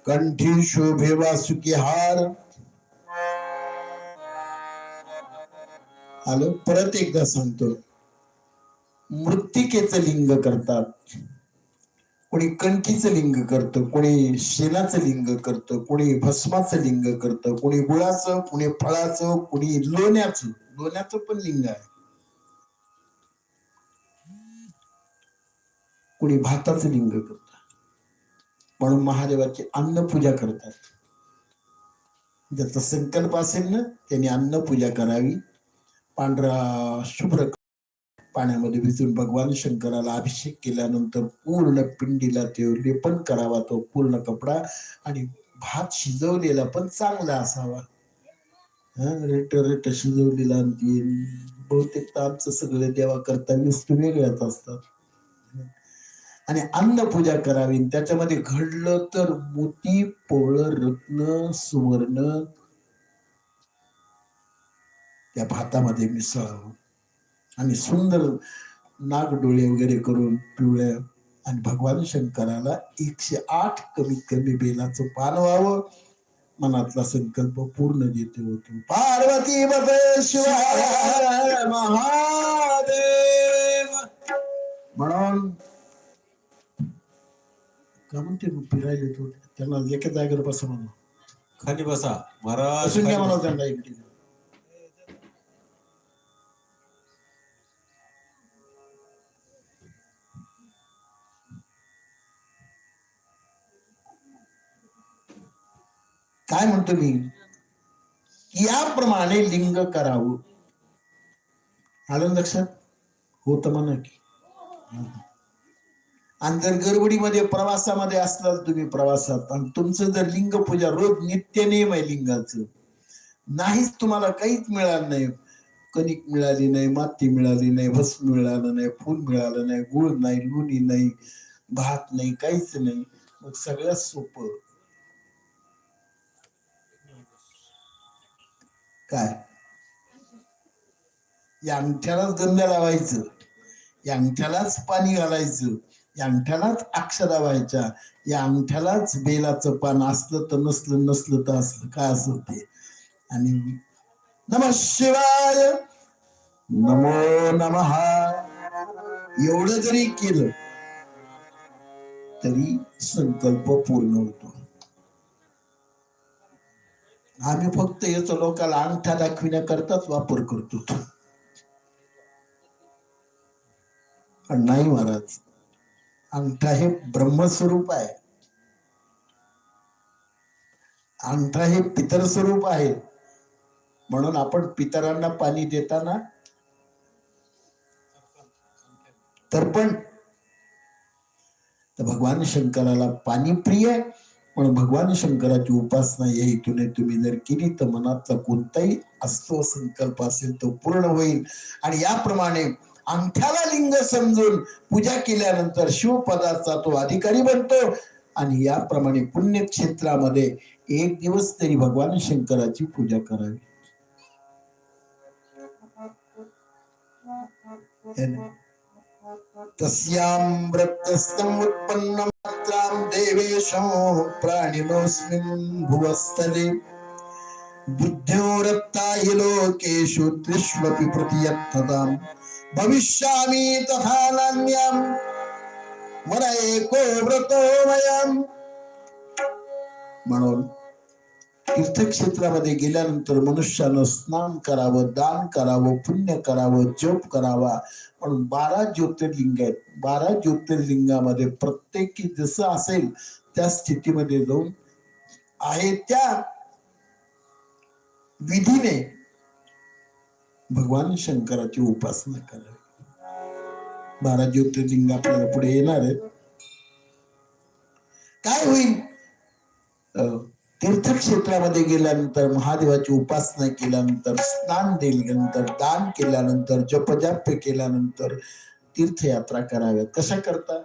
कंठी शोभे वासुकी हार. आलो परत एकदा सांगतो. मृत्तिकेचं लिंग करतात, कोणी कणकीचं लिंग करतं, कोणी शेणाचं लिंग करतं, कोणी भस्माचं लिंग करतं, कोणी गुळाचं, कोणी फळाचं, कोणी लोण्याचं पण लिंग आहे, कोणी भाताचं लिंग करतं. म्हणून महादेवाची अन्नपूजा करतात. ज्याचा संकल्प असेल ना त्यांनी अन्नपूजा करावी. पांढरा शुभ्र पाण्यामध्ये भिजून भगवान शंकराला अभिषेक केल्यानंतर पूर्ण पिंडीला ते लेपन करावा, तो पूर्ण कपडा. आणि भात शिजवलेला पण चांगला असावा, रेट शिजवलेला. आणि बहुतेक तर आमचं सगळे देवा करता वस्तू वेगळ्याच असतात. आणि अन्नपूजा करावी. त्याच्यामध्ये घडलं तर मोती, पोळं, रत्न, सुवर्ण त्या भातामध्ये मिसळावं. आणि सुंदर नागडोळे वगैरे करून पिवळ्या. आणि भगवान शंकराला 108 कमीत कमी बेलाचं पान व्हावं. मनातला संकल्प पूर्ण देते होतो. पार्वती शिवाय महादेव. म्हणून का म्हणते फिरायला तो त्यांना एका जागेवर बसा म्हणून. खाली बसा महाराज. बसून घ्या म्हणा त्यांना इकडे. काय म्हणतो मी, याप्रमाणे लिंग करावं. आलं लक्षात? होत म्हणा की. आणि जर गडबडीमध्ये प्रवासामध्ये असलात तुम्ही, प्रवासात, आणि तुमचं जर लिंग पूजा रोज नित्य नेम आहे लिंगाचं, नाहीच तुम्हाला काहीच मिळालं नाही, कणिक मिळाली नाही, माती मिळाली नाही, भस्म मिळालं नाही, फूल मिळालं नाही, गुळ नाही, लोणी नाही, भात नाही, काहीच नाही, मग सगळ्यात सोपं काय, या अंगठ्यालाच गंध लावायचं, या अंगठ्यालाच पाणी घालायचं, या अंगठ्यालाच अक्षरा व्हायच्या, या अंगठ्यालाच बेलाचं पान असलं तर नसलं, नसलं तर असलं, काय असं ते. आणि नमः शिवाय, नमो नमः एवढं जरी केलं तरी संकल्प पूर्ण होतो. आम्ही फक्त याचा लोकांना अंगठा दाखविण्याकरताच वापर करतो. पण नाही महाराज, अंगठा हे ब्रह्मस्वरूप आहे, अंगठा हे पितर स्वरूप आहे. म्हणून आपण पितरांना पाणी देताना तर्पण, तर भगवान शंकराला पाणी प्रिय आहे. पण भगवान शंकराची उपासना या हेतूने तुम्ही जर केली तर मनातला कोणताही असतो संकल्प असेल तो पूर्ण होईल. आणि याप्रमाणे अंगठ्याला लिंग समजून पूजा केल्यानंतर शिवपदाचा तो अधिकारी बनतो. आणि याप्रमाणे पुण्यक्षेत्रामध्ये एक दिवस तरी भगवान शंकराची पूजा करावी. तस्यामृतस्तमुत्पन्नं मात्रां देवेशं प्राणिनोऽस्मिन् भुवस्थले बुद्ध्योरत्ता हि लोकेषु त्रिष्वपि प्रतियत्ततां भविष्यामि तथा नान्यं मन एको व्रतो वयम्. म्हणून तीर्थक्षेत्रामध्ये गेल्यानंतर मनुष्यानं स्नान करावं, दान करावं, पुण्य करावं, जप करावा. म्हणून 12 ज्योतिर्लिंग आहेत. 12 ज्योतिर्लिंगामध्ये प्रत्येकी जसं असेल त्या स्थितीमध्ये जाऊन आहे त्या विधीने भगवान शंकराची उपासना करावी. 12 ज्योतिर्लिंग आपल्याला पुढे येणार आहे. काय होईल, तीर्थक्षेत्रामध्ये गेल्यानंतर, महादेवाची उपासना केल्यानंतर, स्नान दिल्यानंतर, दान केल्यानंतर, जपजाप्य केल्यानंतर तीर्थयात्रा कराव्यात. कशा करता,